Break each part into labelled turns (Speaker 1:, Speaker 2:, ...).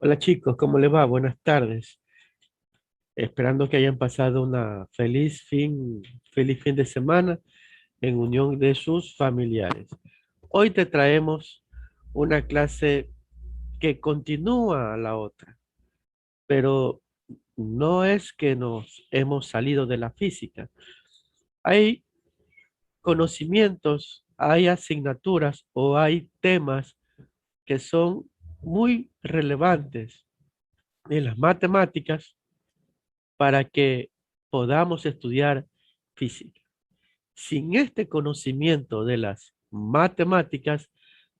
Speaker 1: Hola chicos, ¿cómo les va? Buenas tardes. Esperando que hayan pasado una feliz fin de semana en unión de sus familiares. Hoy te traemos una clase que continúa a la otra, pero no es que nos hemos salido de la física. Hay conocimientos, hay asignaturas o hay temas que son muy relevantes en las matemáticas para que podamos estudiar física. Sin este conocimiento de las matemáticas,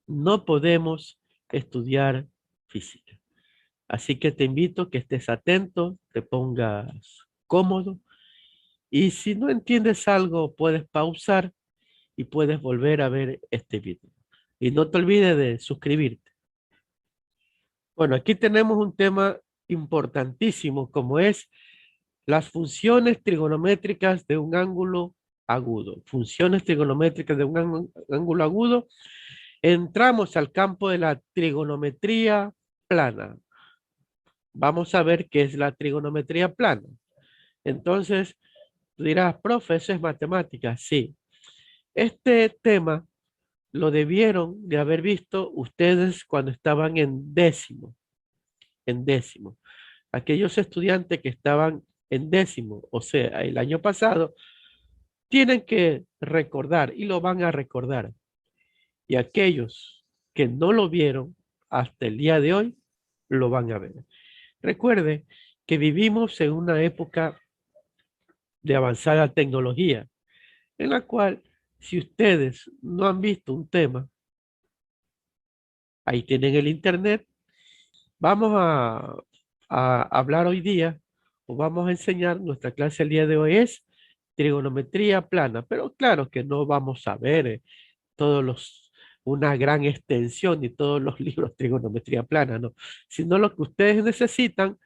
Speaker 1: no podemos estudiar física. Así que te invito a que estés atento, te pongas cómodo y si no entiendes algo, puedes pausar y puedes volver a ver este video. Y no te olvides de suscribirte. Bueno, aquí tenemos un tema importantísimo como es las funciones trigonométricas de un ángulo agudo. Funciones trigonométricas de un ángulo agudo. Entramos al campo de la trigonometría plana. Vamos a ver qué es la trigonometría plana. Entonces, tú dirás, profe, eso es matemática. Sí. Este tema lo debieron de haber visto ustedes cuando estaban en décimo. Aquellos estudiantes que estaban en décimo, o sea, el año pasado, tienen que recordar y lo van a recordar. Y aquellos que no lo vieron hasta el día de hoy, lo van a ver. Recuerde que vivimos en una época de avanzada tecnología, en la cual si ustedes no han visto un tema, ahí tienen el internet, vamos a hablar hoy día o vamos a enseñar, nuestra clase el día de hoy es trigonometría plana, pero claro que no vamos a ver todos los, una gran extensión y todos los libros de trigonometría plana, no, sino lo que ustedes necesitan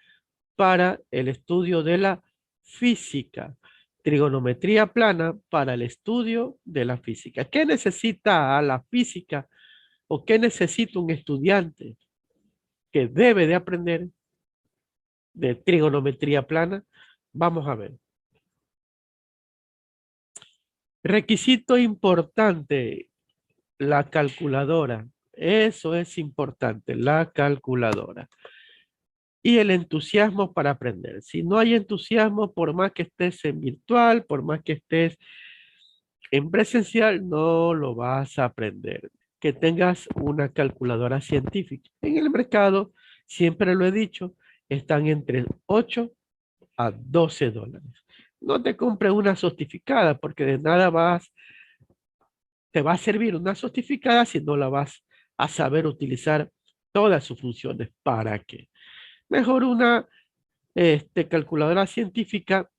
Speaker 1: para el estudio de la física. Trigonometría plana para el estudio de la física. ¿Qué necesita a la física o qué necesita un estudiante que debe de aprender de trigonometría plana? Vamos a ver. Requisito importante, la calculadora. Eso es importante, la calculadora. Y el entusiasmo para aprender. Si no hay entusiasmo, por más que estés en virtual, por más que estés en presencial, no lo vas a aprender. Que tengas una calculadora científica. En el mercado, siempre lo he dicho, están entre 8 a 12 dólares. No te compres una sostificada porque de nada te va a servir una sostificada si no la vas a saber utilizar todas sus funciones. ¿Para qué? Mejor una calculadora científica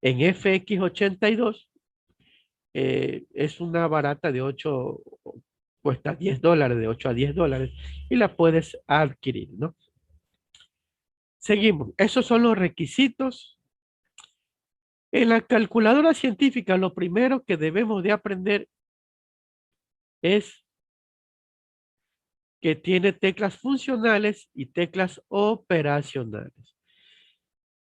Speaker 1: en FX82, es una barata de 8, cuesta 10 dólares, de 8 a 10 dólares, y la puedes adquirir, ¿no? Seguimos. Esos son los requisitos. En la calculadora científica, lo primero que debemos de aprender es que tiene teclas funcionales y teclas operacionales.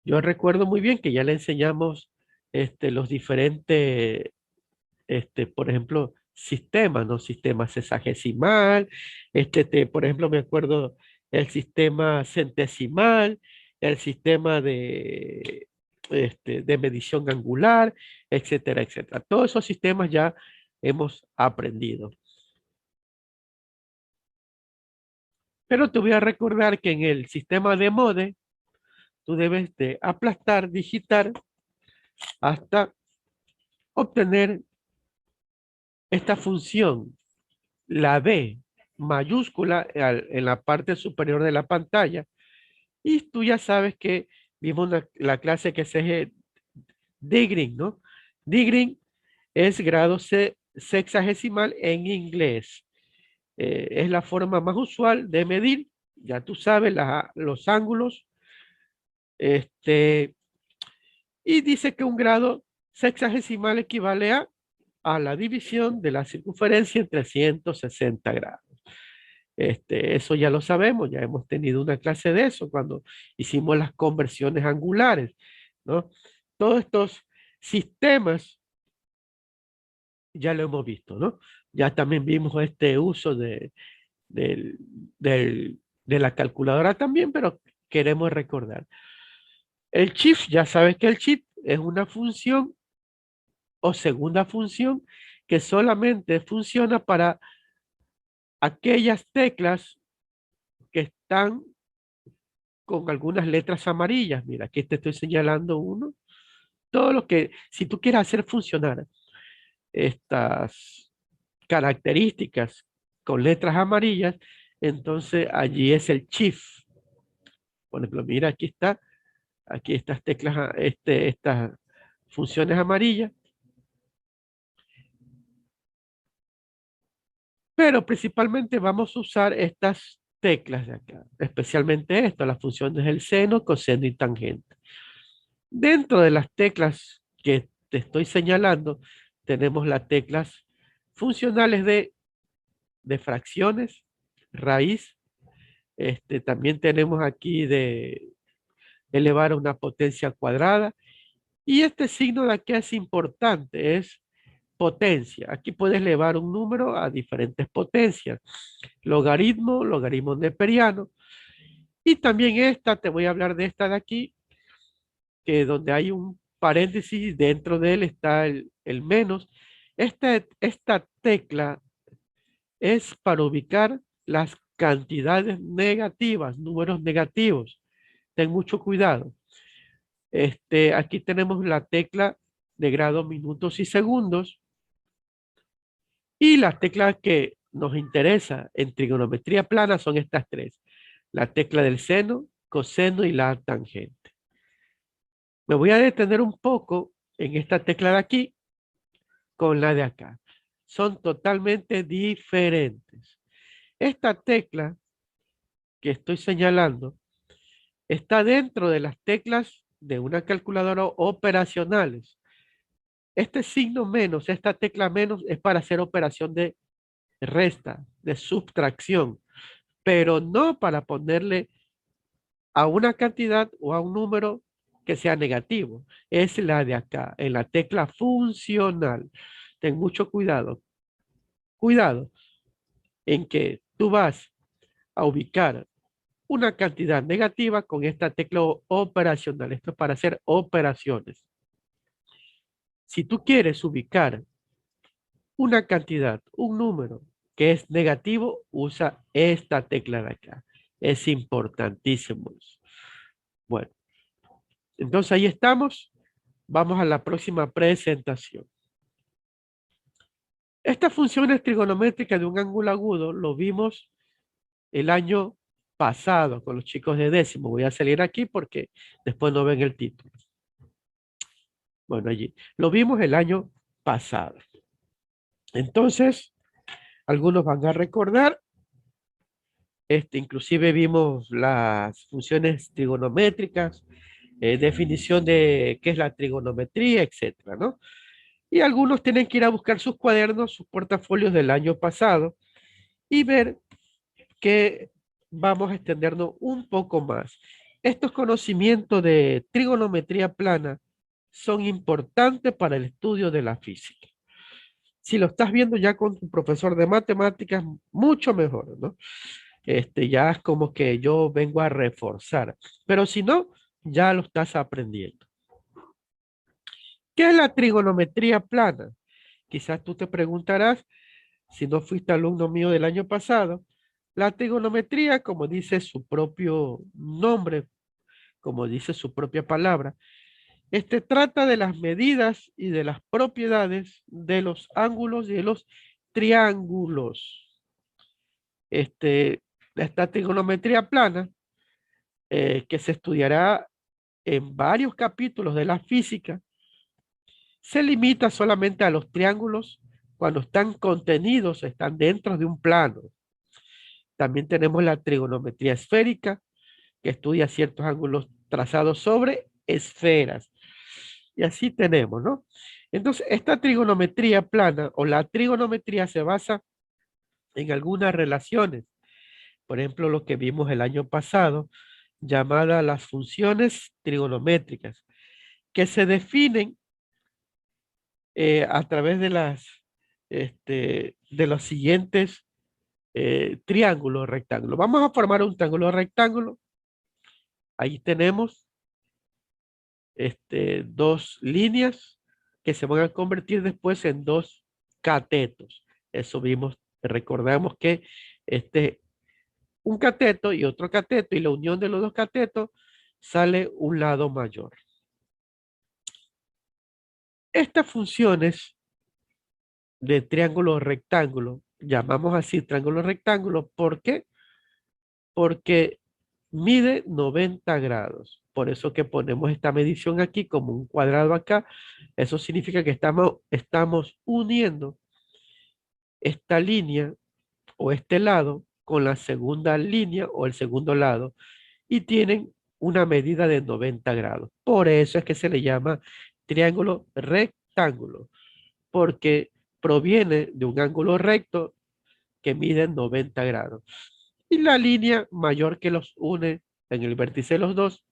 Speaker 1: Yo recuerdo muy bien que ya le enseñamos los diferentes por ejemplo, sistemas, ¿no? Sistema sexagesimal, por ejemplo, me acuerdo el sistema centesimal, el sistema de medición angular, etcétera, etcétera. Todos esos sistemas ya hemos aprendido. Pero te voy a recordar que en el sistema de Mode, tú debes de aplastar, digitar, hasta obtener esta función, la B mayúscula en la parte superior de la pantalla. Y tú ya sabes que vimos la clase que es Degree, ¿no? Degree es grado sexagesimal en inglés. Es la forma más usual de medir, ya tú sabes, los ángulos. Este, y dice que un grado sexagesimal equivale a la división de la circunferencia en 360 grados. Eso ya lo sabemos, ya hemos tenido una clase de eso cuando hicimos las conversiones angulares, ¿no? Todos estos sistemas ya lo hemos visto, ¿no? Ya también vimos este uso del, de la calculadora también, pero queremos recordar. El shift, ya sabes que el shift es una función o segunda función que solamente funciona para aquellas teclas que están con algunas letras amarillas. Mira, aquí te estoy señalando uno. Todo lo que, si tú quieres hacer funcionar estas características con letras amarillas, entonces allí es el shift. Por ejemplo, mira, aquí estas teclas, estas funciones amarillas, pero principalmente vamos a usar estas teclas de acá, especialmente esto, las funciones del seno, coseno y tangente. Dentro de las teclas que te estoy señalando, tenemos las teclas funcionales de fracciones, raíz. También tenemos aquí de elevar a una potencia cuadrada. Y este signo de aquí es importante, es potencia. Aquí puedes elevar un número a diferentes potencias. Logaritmo, logaritmo neperiano. Y también esta, te voy a hablar de esta de aquí, que donde hay un paréntesis, dentro de él está el menos. Esta tecla es para ubicar las cantidades negativas, números negativos. Ten mucho cuidado. Aquí tenemos la tecla de grado minutos y segundos y las teclas que nos interesa en trigonometría plana son estas tres. La tecla del seno, coseno y la tangente. Me voy a detener un poco en esta tecla de aquí con la de acá. Son totalmente diferentes. Esta tecla que estoy señalando está dentro de las teclas de una calculadora operacionales. Este signo menos, esta tecla menos es para hacer operación de resta, de subtracción, pero no para ponerle a una cantidad o a un número que sea negativo. Es la de acá, en la tecla funcional. Ten mucho cuidado. Cuidado en que tú vas a ubicar una cantidad negativa con esta tecla operacional. Esto es para hacer operaciones. Si tú quieres ubicar una cantidad, un número que es negativo, usa esta tecla de acá. Es importantísimo eso. Bueno, entonces ahí estamos. Vamos a la próxima presentación. Estas funciones trigonométricas de un ángulo agudo lo vimos el año pasado con los chicos de décimo. Voy a salir aquí porque después no ven el título. Bueno, allí. Lo vimos el año pasado. Entonces, algunos van a recordar, inclusive vimos las funciones trigonométricas, definición de qué es la trigonometría, etcétera, ¿no? Y algunos tienen que ir a buscar sus cuadernos, sus portafolios del año pasado y ver que vamos a extendernos un poco más. Estos conocimientos de trigonometría plana son importantes para el estudio de la física. Si lo estás viendo ya con tu profesor de matemáticas, mucho mejor, ¿no? Ya es como que yo vengo a reforzar, pero si no, ya lo estás aprendiendo. ¿Qué es la trigonometría plana? Quizás tú te preguntarás, si no fuiste alumno mío del año pasado, la trigonometría, como dice su propio nombre, como dice su propia palabra, trata de las medidas y de las propiedades de los ángulos y de los triángulos. Esta trigonometría plana, que se estudiará en varios capítulos de la física, se limita solamente a los triángulos cuando están contenidos, están dentro de un plano. También tenemos la trigonometría esférica, que estudia ciertos ángulos trazados sobre esferas. Y así tenemos, ¿no? Entonces, esta trigonometría plana o la trigonometría se basa en algunas relaciones. por ejemplo, lo que vimos el año pasado, llamadas las funciones trigonométricas, que se definen a través de de los siguientes triángulos rectángulos. Vamos a formar un triángulo rectángulo. Ahí tenemos dos líneas que se van a convertir después en dos catetos. Eso vimos, recordamos que este, un cateto y otro cateto, y la unión de los dos catetos sale un lado mayor. Estas funciones de triángulo rectángulo, llamamos así triángulo rectángulo, ¿por qué? Porque mide 90 grados. Por eso que ponemos esta medición aquí como un cuadrado acá. Eso significa que estamos uniendo esta línea o este lado con la segunda línea o el segundo lado y tienen una medida de 90 grados. Por eso es que se le llama triángulo rectángulo, porque proviene de un ángulo recto que mide 90 grados. Y la línea mayor que los une en el vértice de los dos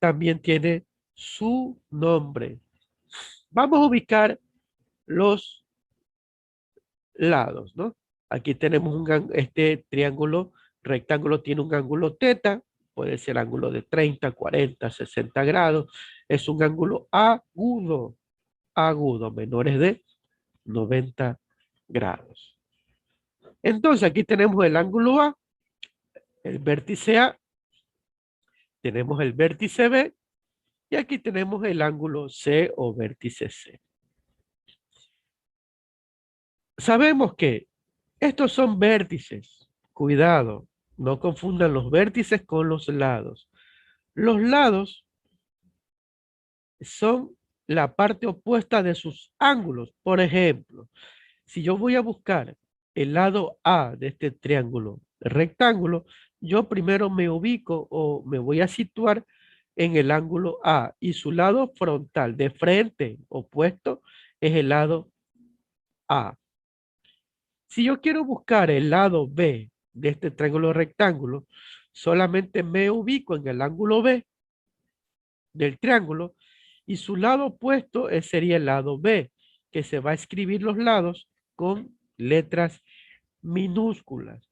Speaker 1: también tiene su nombre. Vamos a ubicar los lados, ¿no? Aquí tenemos este triángulo rectángulo tiene un ángulo teta, puede ser ángulo de 30, 40, 60 grados. Es un ángulo agudo, agudo, menores de 90 grados. Entonces aquí tenemos el ángulo A, el vértice A, tenemos el vértice B y aquí tenemos el ángulo C o vértice C. Sabemos que estos son vértices. Cuidado, no confundan los vértices con los lados. Los lados son la parte opuesta de sus ángulos. Por ejemplo, si yo voy a buscar el lado A de este triángulo rectángulo, yo primero me ubico o me voy a situar en el ángulo A y su lado frontal de frente opuesto es el lado A. Si yo quiero buscar el lado B de este triángulo rectángulo, solamente me ubico en el ángulo B del triángulo y su lado opuesto sería el lado B, que se va a escribir los lados con letras minúsculas.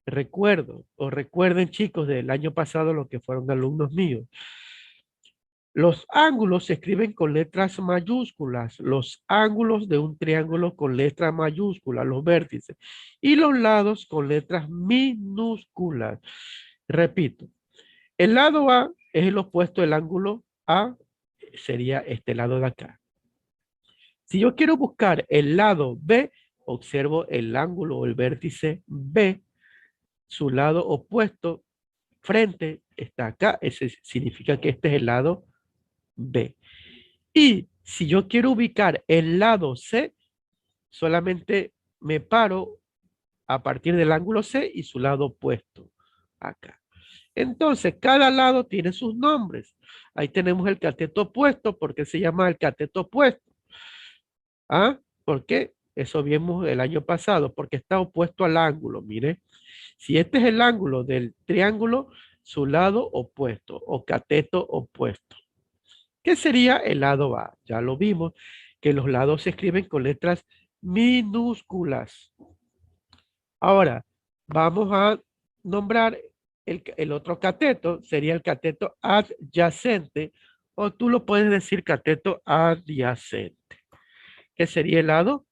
Speaker 1: Recuerdo, o recuerden chicos del año pasado los que fueron alumnos míos, los ángulos se escriben con letras mayúsculas, los ángulos de un triángulo con letra mayúscula, los vértices, y los lados con letras minúsculas. Repito, el lado A es el opuesto del ángulo A, sería este lado de acá. Si yo quiero buscar el lado B, observo el ángulo o el vértice B, su lado opuesto, frente, está acá, ese significa que este es el lado B. Y si yo quiero ubicar el lado C, solamente me paro a partir del ángulo C y su lado opuesto, acá. Entonces, cada lado tiene sus nombres. Ahí tenemos el cateto opuesto, porque se llama el cateto opuesto. ¿Ah? ¿Por qué? Eso vimos el año pasado, porque está opuesto al ángulo. Mire, si este es el ángulo del triángulo, su lado opuesto o cateto opuesto. ¿Qué sería el lado A? Ya lo vimos, que los lados se escriben con letras minúsculas. Ahora, vamos a nombrar el otro cateto, sería el cateto adyacente, o tú lo puedes decir cateto adyacente, que sería el lado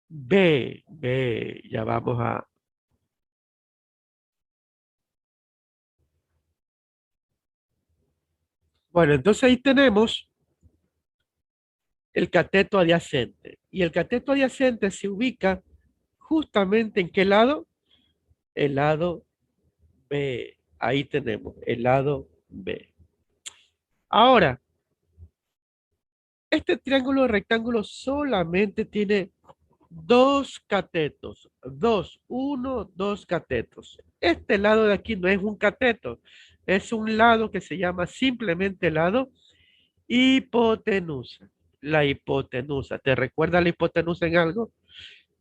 Speaker 1: B, ya vamos a... Bueno, entonces ahí tenemos el cateto adyacente. Y el cateto adyacente se ubica justamente en qué lado? El lado B. Ahí tenemos el lado B. Ahora, este triángulo rectángulo solamente tiene dos catetos. Dos catetos. Este lado de aquí no es un cateto. Es un lado que se llama simplemente lado hipotenusa. La hipotenusa. ¿Te recuerda la hipotenusa en algo?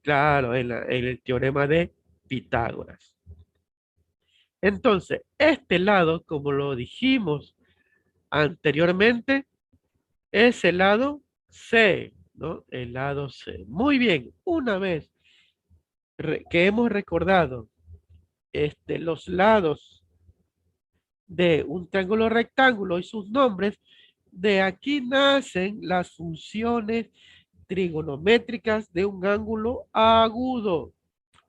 Speaker 1: Claro, en el teorema de Pitágoras. Entonces, este lado, como lo dijimos anteriormente, es el lado C, ¿no? El lado C. Muy bien, una vez que hemos recordado los lados de un triángulo rectángulo y sus nombres, de aquí nacen las funciones trigonométricas de un ángulo agudo.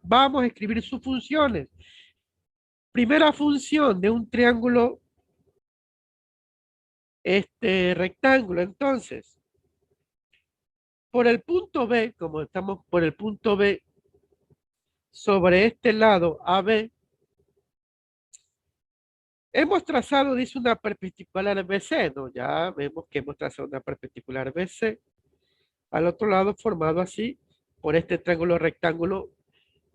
Speaker 1: Vamos a escribir sus funciones. Primera función de un triángulo rectángulo. Entonces, por el punto B, como estamos por el punto B, sobre este lado AB, hemos trazado, dice, una perpendicular BC, ¿no? Ya vemos que hemos trazado una perpendicular BC. Al otro lado, formado así por este triángulo rectángulo.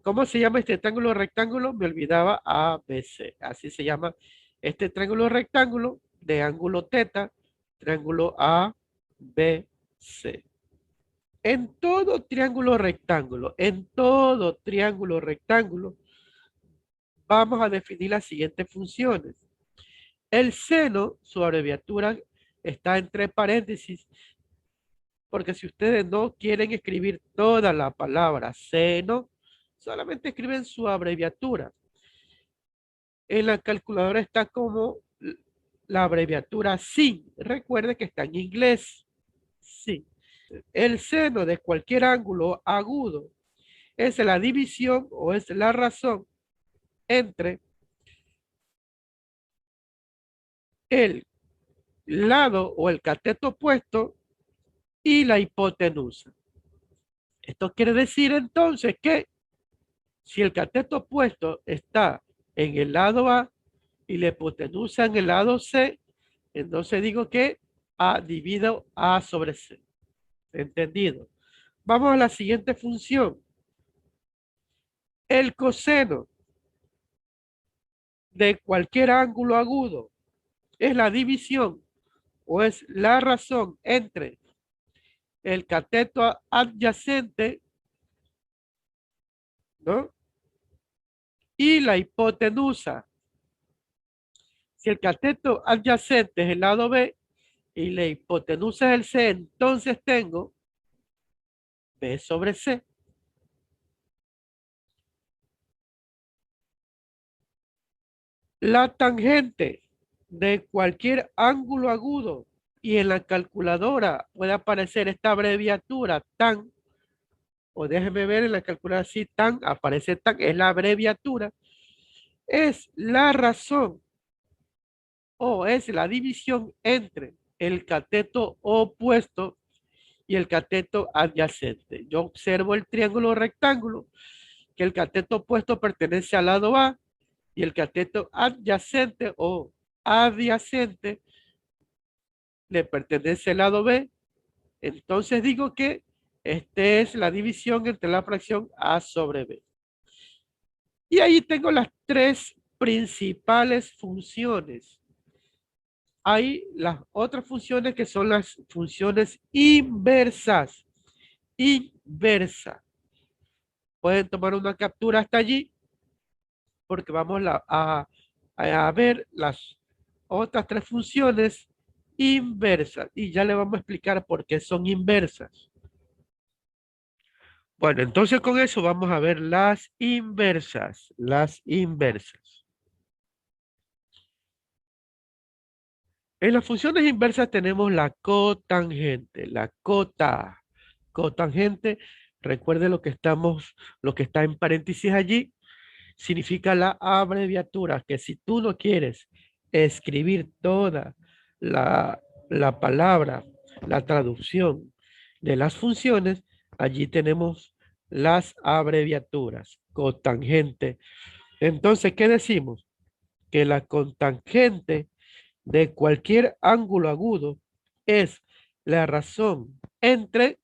Speaker 1: ¿Cómo se llama este triángulo rectángulo? Me olvidaba, ABC. Así se llama este triángulo rectángulo de ángulo teta, triángulo ABC. En todo triángulo rectángulo, vamos a definir las siguientes funciones. El seno, su abreviatura está entre paréntesis, porque si ustedes no quieren escribir toda la palabra seno, solamente escriben su abreviatura. En la calculadora está como la abreviatura sin. Recuerde que está en inglés. Sí. El seno de cualquier ángulo agudo es la división o es la razón entre el lado o el cateto opuesto y la hipotenusa. Esto quiere decir entonces que si el cateto opuesto está en el lado A y la hipotenusa en el lado C, entonces digo que A dividido A sobre C. ¿Entendido? Vamos a la siguiente función. El coseno de cualquier ángulo agudo es la división o es la razón entre el cateto adyacente, ¿no? Y la hipotenusa. Si el cateto adyacente es el lado B y la hipotenusa es el C, entonces tengo B sobre C. La tangente de cualquier ángulo agudo y en la calculadora puede aparecer esta abreviatura tan, o déjeme ver en la calculadora si tan, aparece tan, es la abreviatura, es la razón o es la división entre el cateto opuesto y el cateto adyacente. Yo observo el triángulo rectángulo, que el cateto opuesto pertenece al lado A y el cateto adyacente o adyacente le pertenece al lado B. Entonces digo que esta es la división entre la fracción A sobre B. Y ahí tengo las tres principales funciones. Hay las otras funciones que son las funciones inversas. Inversa. Pueden tomar una captura hasta allí porque vamos a ver las otras tres funciones inversas y ya le vamos a explicar por qué son inversas. Bueno, entonces con eso vamos a ver las inversas, las inversas. En las funciones inversas tenemos la cotangente, la cota, cotangente, recuerde lo que está en paréntesis allí, significa la abreviatura, que si tú no quieres escribir toda la palabra, la traducción de las funciones, allí tenemos las abreviaturas, cotangente. Entonces, ¿qué decimos? Que la cotangente de cualquier ángulo agudo es la razón entre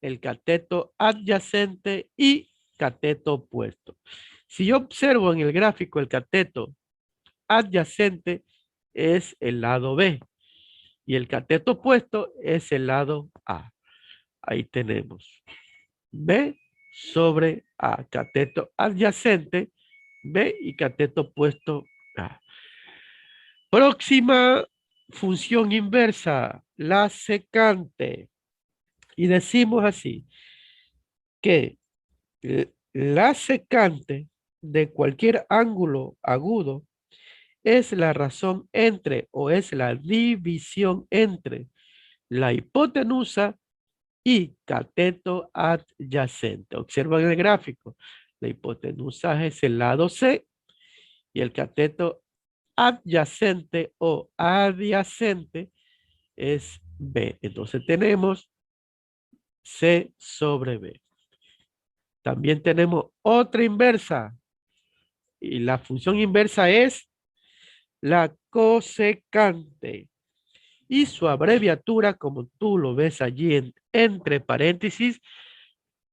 Speaker 1: el cateto adyacente y cateto opuesto. Si yo observo en el gráfico el cateto adyacente es el lado B y el cateto opuesto es el lado A. Ahí tenemos B sobre A. Cateto adyacente B y cateto opuesto A. Próxima función inversa, la secante. Y decimos así, que la secante de cualquier ángulo agudo es la razón entre o es la división entre la hipotenusa y cateto adyacente. Observan el gráfico. La hipotenusa es el lado C y el cateto adyacente o adyacente es B. Entonces tenemos C sobre B. También tenemos otra inversa y la función inversa es la cosecante y su abreviatura, como tú lo ves allí entre paréntesis,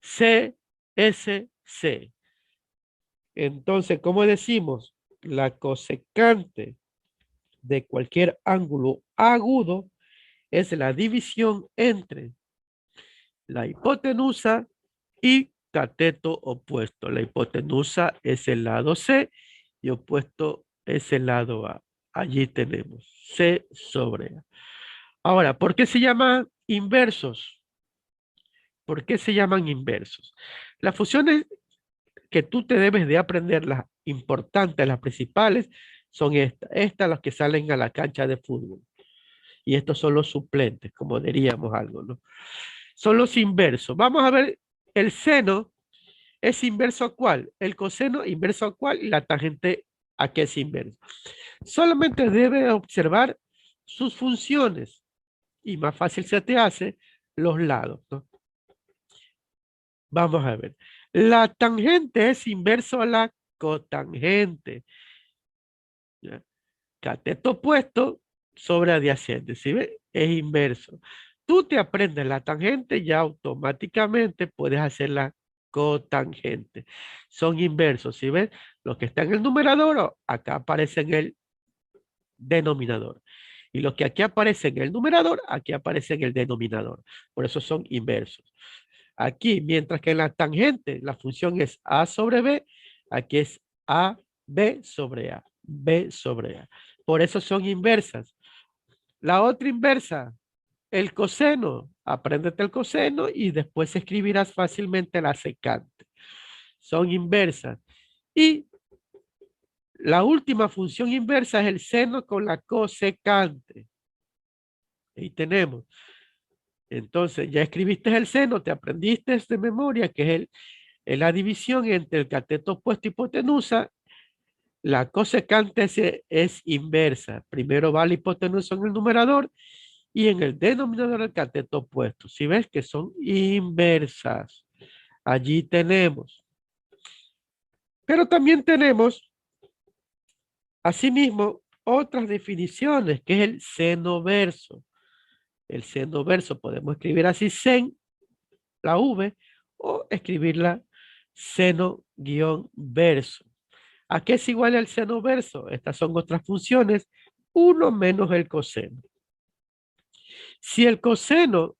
Speaker 1: CSC. Entonces, ¿cómo decimos? La cosecante de cualquier ángulo agudo es la división entre la hipotenusa y cateto opuesto. La hipotenusa es el lado C y opuesto es el lado A. Allí tenemos C sobre A. Ahora, ¿por qué se llaman inversos? ¿Por qué se llaman inversos? Las funciones que tú te debes de aprender, las importantes, las principales, son estas. Estas las que salen a la cancha de fútbol. Y estos son los suplentes, como diríamos algo, ¿no? Son los inversos. Vamos a ver, el seno es inverso a cuál, el coseno inverso a cuál y la tangente a qué es inverso. Solamente debe observar sus funciones y más fácil se te hace los lados, ¿no? Vamos a ver. La tangente es inverso a la cotangente. ¿Ya? Cateto opuesto sobre adyacente. ¿Sí ve? Es inverso. Tú te aprendes la tangente, ya automáticamente puedes hacer la cotangente. Son inversos. ¿Sí ves? Los que están en el numerador, acá aparece en el denominador. Y los que aquí aparecen en el numerador, aquí aparece en el denominador. Por eso son inversos. Aquí, mientras que en la tangente la función es A sobre B, aquí es A, B sobre A, B sobre A. Por eso son inversas. La otra inversa, el coseno. Apréndete el coseno y después escribirás fácilmente la secante. Son inversas. Y la última función inversa es el seno con la cosecante. Ahí tenemos. Entonces, ya escribiste el seno, te aprendiste de memoria que es la división entre el cateto opuesto y hipotenusa. La cosecante es inversa. Primero va la hipotenusa en el numerador y en el denominador el cateto opuesto. Si ves que son inversas. Allí tenemos. Pero también tenemos, asimismo, otras definiciones, que es el seno verso. El seno verso podemos escribir así, sen, la V, o escribirla seno guión verso. ¿A qué es igual el seno verso? Estas son otras funciones, uno menos el coseno. Si el coseno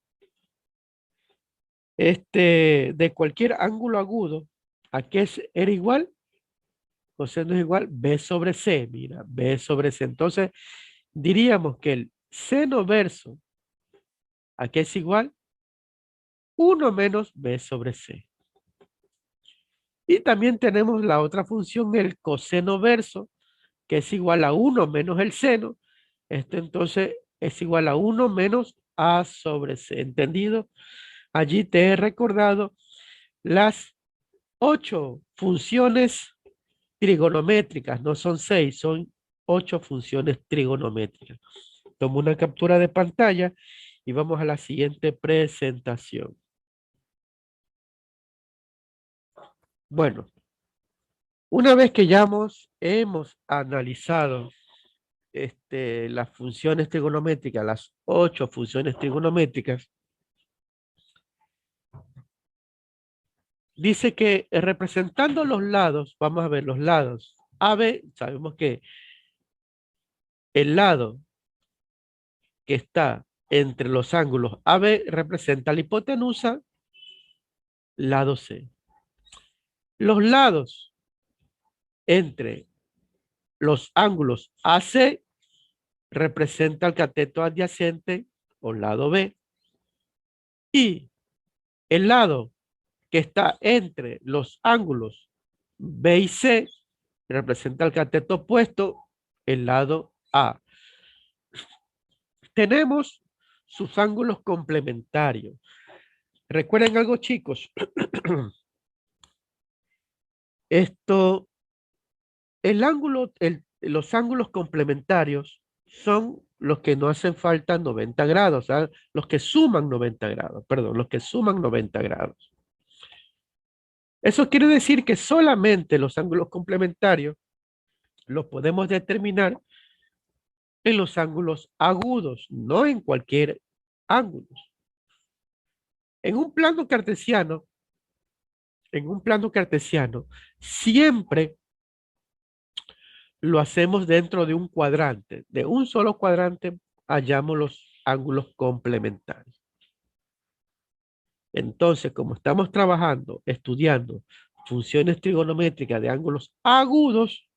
Speaker 1: de cualquier ángulo agudo, ¿a qué era igual? Coseno es igual B sobre C, mira, B sobre C. Entonces, diríamos que el seno verso, ¿a qué es igual? 1 menos B sobre C. Y también tenemos la otra función, el coseno verso, que es igual a 1 menos el seno. Esto entonces es igual a 1 menos A sobre C. ¿Entendido? Allí te he recordado las 8 funciones trigonométricas. No son 6, son 8 funciones trigonométricas. Tomo una captura de pantalla y vamos a la siguiente presentación. Bueno, una vez que ya hemos analizado las funciones trigonométricas, las 8 funciones trigonométricas, dice que representando los lados, vamos a ver los lados. AB, sabemos que el lado que está entre los ángulos AB representa la hipotenusa, lado C. Los lados entre los ángulos AC representa el cateto adyacente o lado B. Y el lado que está entre los ángulos B y C representa el cateto opuesto, el lado A. Tenemos sus ángulos complementarios. Recuerden algo, chicos. Esto, los ángulos complementarios son los que no hacen falta 90 grados, o sea, los que suman 90 grados, perdón, los que suman 90 grados. Eso quiere decir que solamente los ángulos complementarios los podemos determinar en los ángulos agudos, no en cualquier ángulo. En un plano cartesiano, siempre lo hacemos dentro de un cuadrante. De un solo cuadrante hallamos los ángulos complementarios. Entonces, como estamos trabajando, estudiando funciones trigonométricas de ángulos agudos,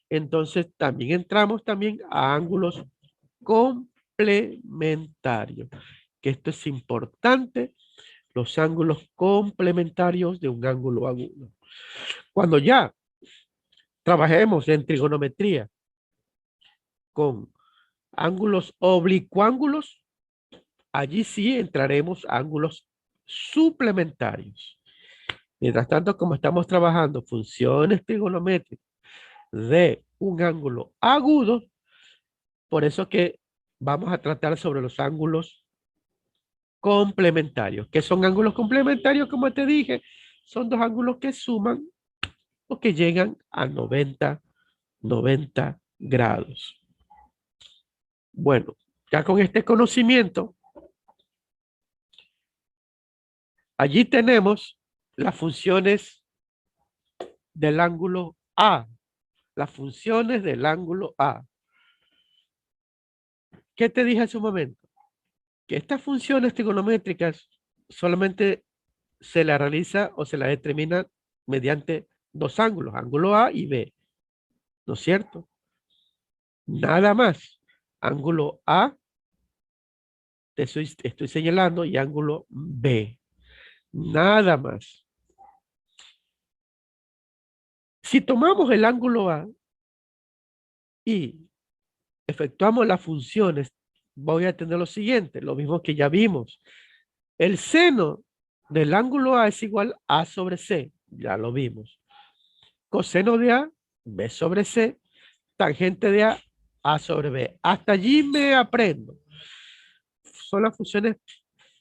Speaker 1: entonces también entramos también a ángulos complementarios. Que esto es importante, los ángulos complementarios de un ángulo agudo. Cuando ya trabajemos en trigonometría con ángulos oblicuángulos, allí sí entraremos a ángulos suplementarios. Mientras tanto, como estamos trabajando funciones trigonométricas de un ángulo agudo, por eso que vamos a tratar sobre los ángulos complementarios. ¿Qué son ángulos complementarios? Como te dije, son dos ángulos que suman o que llegan a 90 grados. Bueno, ya con este conocimiento, allí tenemos las funciones del ángulo A. Las funciones del ángulo A. ¿Qué te dije hace un momento? Que estas funciones trigonométricas solamente se la realiza o se la determina mediante dos ángulos, ángulo A y B, ¿no es cierto? Nada más. Ángulo A, te estoy señalando, y ángulo B. Nada más. Si tomamos el ángulo A y efectuamos las funciones, voy a tener lo siguiente, lo mismo que ya vimos. El seno del ángulo A es igual a sobre C, ya lo vimos. Coseno de A, B sobre C, tangente de A sobre B. Hasta allí me aprendo. Son las funciones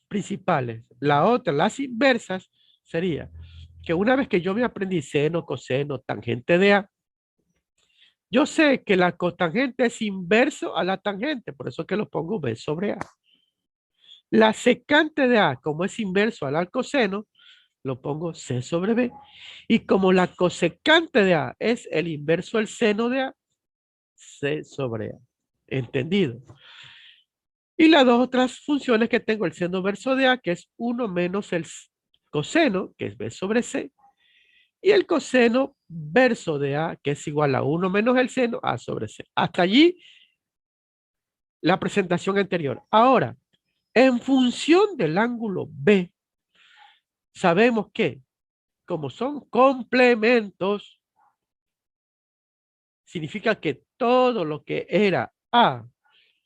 Speaker 1: principales. La otra, las inversas, sería que una vez que yo me aprendí seno, coseno, tangente de A, yo sé que la cotangente es inverso a la tangente, por eso que lo pongo B sobre A. La secante de A, como es inverso al coseno, lo pongo C sobre B. Y como la cosecante de A es el inverso del seno de A, C sobre A. ¿Entendido? Y las dos otras funciones que tengo, el seno verso de A, que es 1 menos el coseno, que es B sobre C, y el coseno verso de A, que es igual a 1 menos el seno, A sobre C. Hasta allí la presentación anterior. Ahora, en función del ángulo B, sabemos que como son complementos, significa que todo lo que era A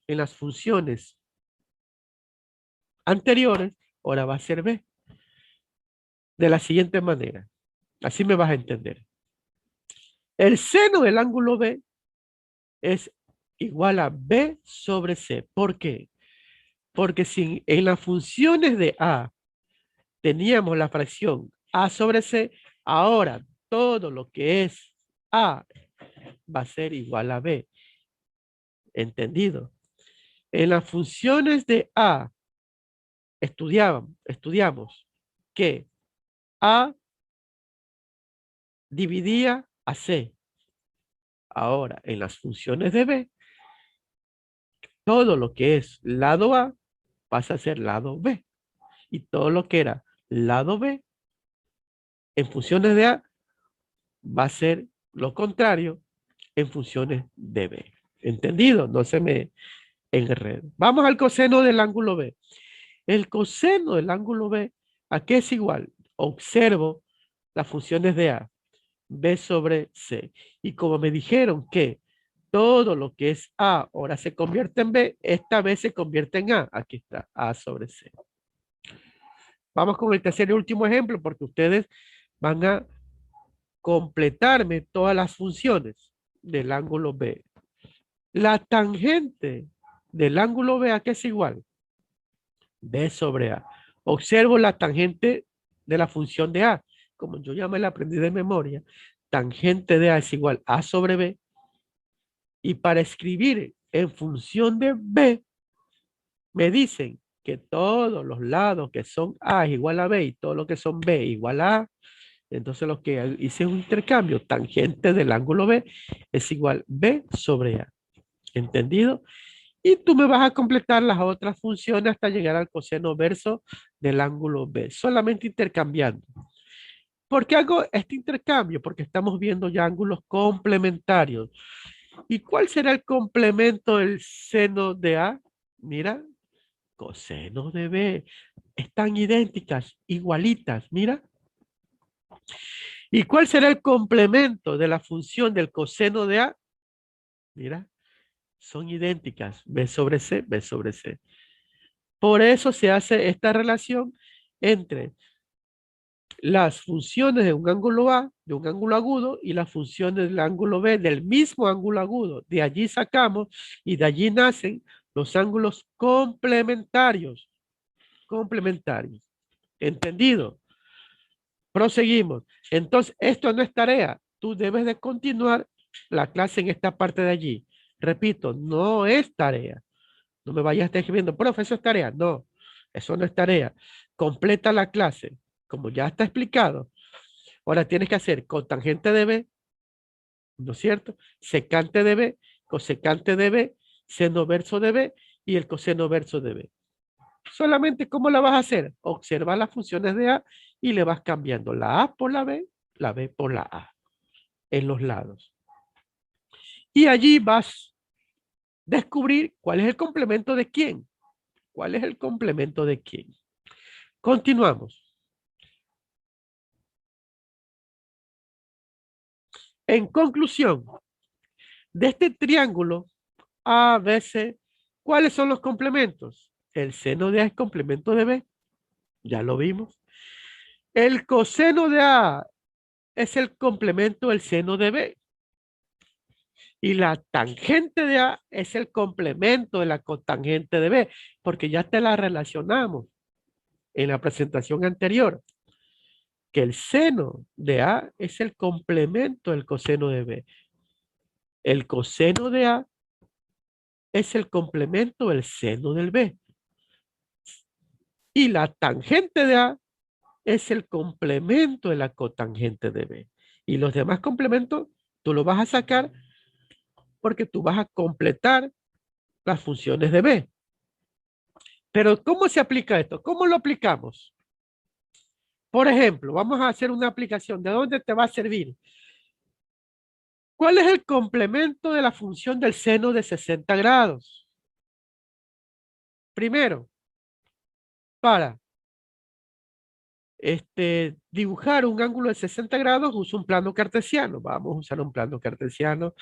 Speaker 1: en las funciones anteriores, ahora va a ser B. De la siguiente manera. Así me vas a entender. El seno del ángulo B es igual a B sobre C. ¿Por qué? Porque si en las funciones de A teníamos la fracción A sobre C, ahora todo lo que es A va a ser igual a B. ¿Entendido? En las funciones de A estudiamos que A dividía a C. Ahora, en las funciones de B, todo lo que es lado A pasa a ser lado B. Y todo lo que era lado B, en funciones de A, va a ser lo contrario en funciones de B. ¿Entendido? No se me enrede. Vamos al coseno del ángulo B. El coseno del ángulo B, ¿a qué es igual? Observo las funciones de A, B sobre C. Y como me dijeron que todo lo que es A ahora se convierte en B, esta vez se convierte en A. Aquí está, A sobre C. Vamos con el tercer y último ejemplo porque ustedes van a completarme todas las funciones del ángulo B. La tangente del ángulo B, ¿a qué es igual? B sobre A. Observo la tangente de la función de A. Como yo ya me la aprendí de memoria, tangente de A es igual a sobre B. Y para escribir en función de B, me dicen que todos los lados que son A es igual a B y todo lo que son B igual a A. Entonces lo que hice es un intercambio. Tangente del ángulo B es igual B sobre A. ¿Entendido? Y tú me vas a completar las otras funciones hasta llegar al coseno verso del ángulo B, solamente intercambiando. ¿Por qué hago este intercambio? Porque estamos viendo ya ángulos complementarios. ¿Y cuál será el complemento del seno de A? Mira, coseno de B. Están idénticas, igualitas, mira. ¿Y cuál será el complemento de la función del coseno de A? Mira, son idénticas, B sobre C, B sobre C. Por eso se hace esta relación entre las funciones de un ángulo A, de un ángulo agudo, y las funciones del ángulo B, del mismo ángulo agudo. De allí sacamos y de allí nacen los ángulos complementarios. Complementarios. ¿Entendido? Proseguimos. Entonces, esto no es tarea. Tú debes de continuar la clase en esta parte de allí. Repito, no es tarea. No me vayas a estar escribiendo, profe, eso es tarea. No, eso no es tarea. Completa la clase, como ya está explicado. Ahora tienes que hacer cotangente de B, ¿no es cierto? Secante de B, cosecante de B, seno verso de B y el coseno verso de B. Solamente, ¿cómo la vas a hacer? Observa las funciones de A y le vas cambiando la A por la B por la A en los lados. Y allí vas a descubrir cuál es el complemento de quién. ¿Cuál es el complemento de quién? Continuamos. En conclusión, de este triángulo ABC, ¿cuáles son los complementos? El seno de A es complemento de B, ya lo vimos. El coseno de A es el complemento del seno de B. Y la tangente de A es el complemento de la cotangente de B, porque ya te la relacionamos en la presentación anterior, que el seno de A es el complemento del coseno de B. El coseno de A es el complemento del seno del B. Y la tangente de A es el complemento de la cotangente de B. Y los demás complementos tú los vas a sacar porque tú vas a completar las funciones de B. Pero ¿cómo se aplica esto? ¿Cómo lo aplicamos? Por ejemplo, vamos a hacer una aplicación. ¿De dónde te va a servir? ¿Cuál es el complemento de la función del seno de 60 grados? Primero, para dibujar un ángulo de 60 grados, uso un plano cartesiano. Vamos a usar un plano cartesiano.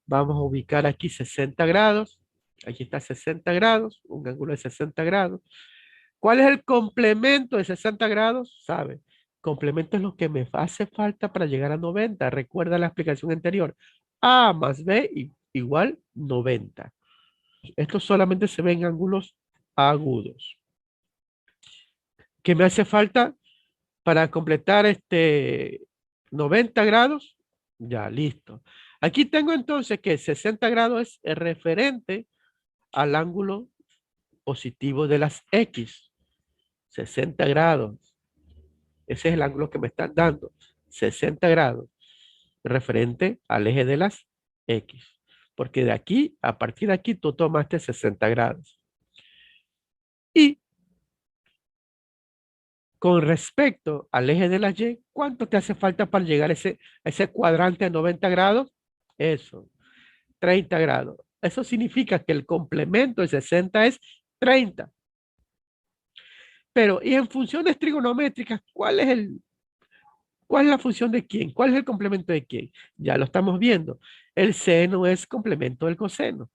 Speaker 1: Vamos a ubicar aquí 60 grados. Aquí está 60 grados, un ángulo de 60 grados. ¿Cuál es el complemento de 60 grados? ¿Sabe? Complemento es lo que me hace falta para llegar a 90. Recuerda la explicación anterior. A más B igual 90. Esto solamente se ve en ángulos agudos. ¿Qué me hace falta para completar 90 grados? Ya, listo. Aquí tengo entonces que 60 grados es el referente al ángulo positivo de las X. 60 grados. Ese es el ángulo que me están dando. 60 grados. Referente al eje de las X. Porque de aquí, a partir de aquí, tú tomaste 60 grados. Y con respecto al eje de la Y, ¿cuánto te hace falta para llegar a ese cuadrante de 90 grados? Eso, 30 grados. Eso significa que el complemento de 60 es 30. Pero, y en funciones trigonométricas, ¿cuál es la función de quién? ¿Cuál es el complemento de quién? Ya lo estamos viendo. El seno es complemento del coseno,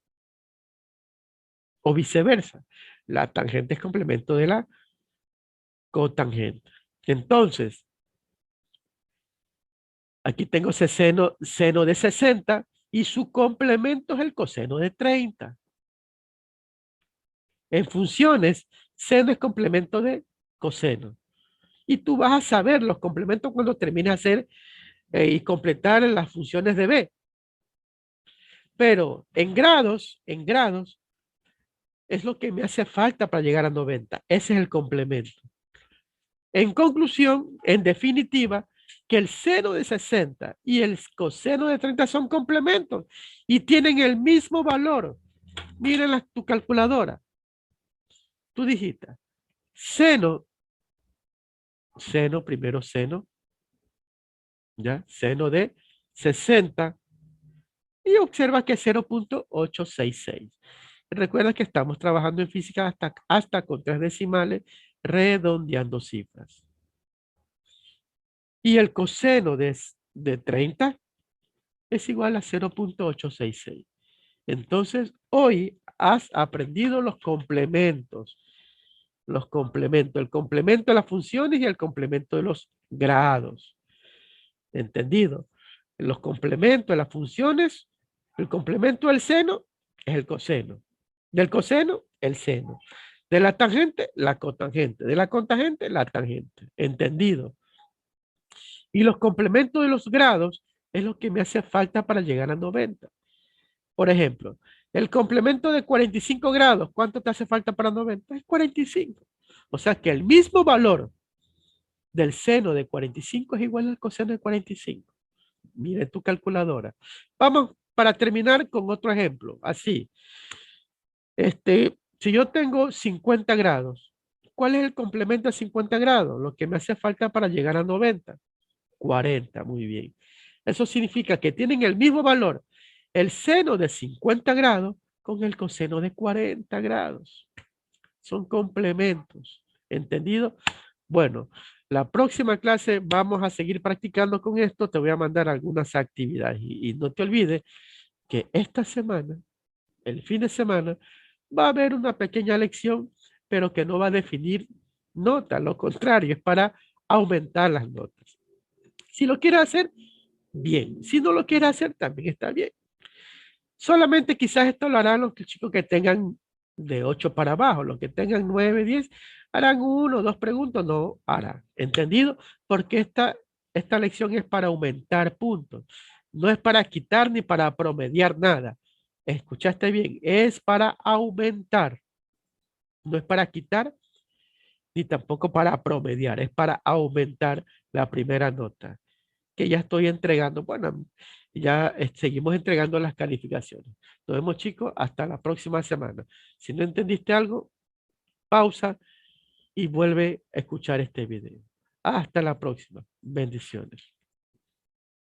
Speaker 1: o viceversa. La tangente es complemento de la cotangente. Entonces, aquí tengo ese seno de 60 y su complemento es el coseno de 30. En funciones, seno es complemento de coseno. Y tú vas a saber los complementos cuando termines de hacer y completar las funciones de B. Pero en grados, es lo que me hace falta para llegar a 90. Ese es el complemento. En conclusión, en definitiva, que el seno de 60 y el coseno de 30 son complementos y tienen el mismo valor. Miren tu calculadora. Tú dijiste, seno, primero seno, ¿ya? Seno de 60 y observa que es 0.866. Recuerda que estamos trabajando en física hasta con 3 decimales, redondeando cifras. Y el coseno de 30 es igual a 0.866. Entonces, hoy has aprendido los complementos. Los complementos, el complemento de las funciones y el complemento de los grados. ¿Entendido? Los complementos de las funciones, el complemento del seno es el coseno. Del coseno, el seno. De la tangente, la cotangente. De la cotangente, la tangente. ¿Entendido? Y los complementos de los grados es lo que me hace falta para llegar a 90. Por ejemplo, el complemento de 45 grados, ¿cuánto te hace falta para 90? Es 45. O sea que el mismo valor del seno de 45 es igual al coseno de 45. Mire tu calculadora. Vamos para terminar con otro ejemplo. Así, si yo tengo 50 grados, ¿cuál es el complemento de 50 grados? Lo que me hace falta para llegar a 90. 40, muy bien. Eso significa que tienen el mismo valor el seno de 50 grados con el coseno de 40 grados. Son complementos. ¿Entendido? Bueno, la próxima clase vamos a seguir practicando con esto. Te voy a mandar algunas actividades y no te olvides que esta semana, el fin de semana, va a haber una pequeña lección, pero que no va a definir notas. Lo contrario, es para aumentar las notas. Si lo quieres hacer, bien. Si no lo quieres hacer, también está bien. Solamente quizás esto lo harán los chicos que tengan de 8 para abajo. Los que tengan 9, 10, harán 1 o 2 preguntas, no harán. ¿Entendido? Porque esta lección es para aumentar puntos. No es para quitar ni para promediar nada. ¿Escuchaste bien? Es para aumentar. No es para quitar ni tampoco para promediar. Es para aumentar la primera nota que ya estoy entregando. Bueno, ya seguimos entregando las calificaciones. Nos vemos, chicos, hasta la próxima semana. Si no entendiste algo, pausa y vuelve a escuchar este video. Hasta la próxima. Bendiciones.